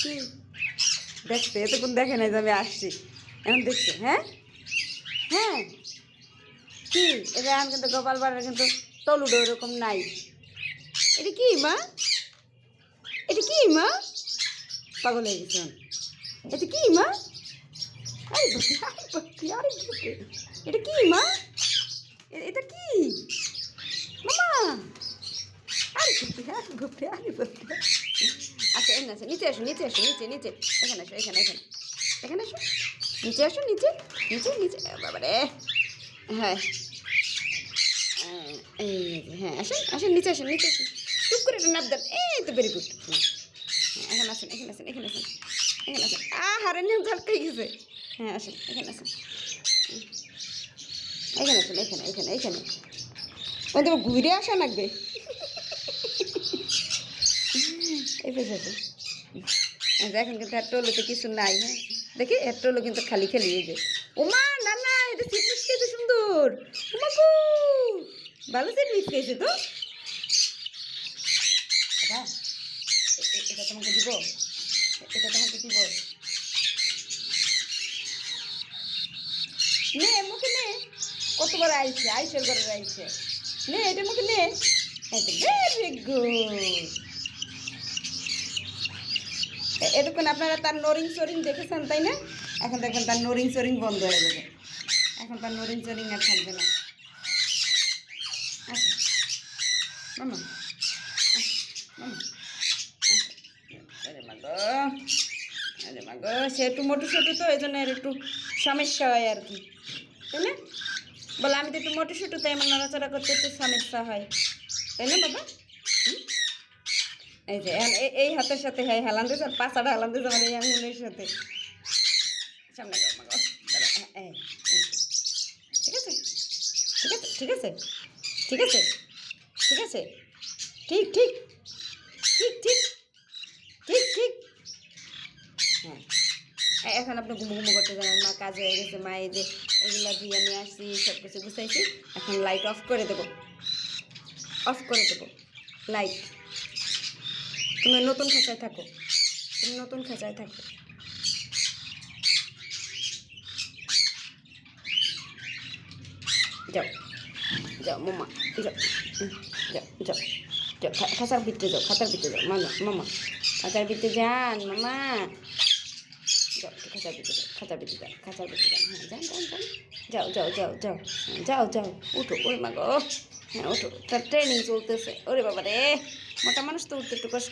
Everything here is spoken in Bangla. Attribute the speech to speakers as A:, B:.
A: কি দেখতে এতক্ষণ দেখে নাই যে আমি আসছি, এখন দেখছে। হ্যাঁ হ্যাঁ, কি এটা এখন কিন্তু গোপাল বাড়ার কিন্তু তলুডো এরকম নাই। এটা কি মা, এটা কি মা, পাগল হয়ে গেছে। এটা কি মা, আরে বাপরে, আরে বাপরে, আরে বাপরে, এটা কি মা, এটা কি মামা, আরে বাপরে, আরে বাপরে, আরে বাপরে। আচ্ছা এখানে আসো, নিচে আসো, নিচে আসো, নিচে নিচে, এখানে আসো, এখানে এখানে এখানে আসো, নিচে আসো, নিচে নিচে নিচে, বাবারে। হ্যাঁ এই হ্যাঁ, আসেন আসেন, নিচে আসেন, নিচে আসেন, চুপ করে একটা নাপ দেন, এই তো ভেরি গুড। হ্যাঁ এখানে আসেন, এখানে আসেন, এখানে আসেন, এখানে আসেন, হারে নিয়ে ঝালকাই গেছে। হ্যাঁ আসেন, এখানে আসেন, এখানে আসেন, এখানে এখানে এখানে, ওই তো ঘুরে আসা লাগবে। এই পেশে আছে। এখন কিন্তু এর টোলোতে কিছু নাই। হ্যাঁ দেখি এর টোলো কিন্তু খালি খালি এই যে। ওমা না না, এটা সিট মিস খেয়েছে সুন্দর। ওমাকু ভালো সিট মিস খেয়েছে তো। বাবা এটা তোমাকে দিব, এটা তোমাকে দিব। নে মুখে নে, কতবার আইছে, আইসের ঘরে আইছে। নে এটা মুখে নে, ভেরি গুড। এতক্ষণ আপনারা তার নরিং সরিং দেখেছেন তাই না? এখন দেখবেন তার নরিং সরিং বন্ধ হয়ে যাবে। এখন তার নরিং সরিং আর থাকবে না। আচ্ছা মামা, মামা, আরে মাগো, আরে মাগো, সে একটু মোটু সোটু তো, এই জন্য একটু সমস্যা হয় আর কি, তাই না? বলে আমি তো একটু মোটু সোটু, তাই আমার নড়াচড়া করতে একটু সমস্যা হয়, তাই না বাবা? এই যে এই হাতের সাথে হ্যাঁ হেলান দিয়েছে, আর পাঁচাটা হেলান দিয়েছে আমার এই আঙুলের সাথে। সামনে যাও মাগো, ঠিক আছে, ঠিক আছে, ঠিক আছে, ঠিক আছে, ঠিক আছে, ঠিক ঠিক ঠিক ঠিক ঠিক ঠিক। হ্যাঁ এখন আপনি ঘুমো ঘুমো করতে জানেন, মা কাজ হয়ে গেছে, মা এই যে এগুলা দিয়ে নিয়ে আসছি, সব কিছু গুছাইছি। এখন লাইট অফ করে দেবো, অফ করে দেবো লাইট। তুমি নতুন খাঁচায় থাকো, তুমি নতুন খাঁচায় থাকো। যাও যাও মামা, যাও যাও যাও যাও, খাঁচার ভিতরে যাও, খাঁচার ভিতরে যাও মামা, মামা খাঁচার ভিতরে যান মামা, যাও খাঁচার ভিতরে যাও, খাঁচার ভিতরে যাও, খাঁচার ভিতরে যান। হ্যাঁ যান যান যান, যাও যাও যাও যাও, যাও যাও, উঠো, ওরে মা গো, হ্যাঁ ওঠো, তার ট্রেনিং চলতেছে। ওরে বাবা রে, মোটা মানুষ তো উঠতে একটু কষ্ট।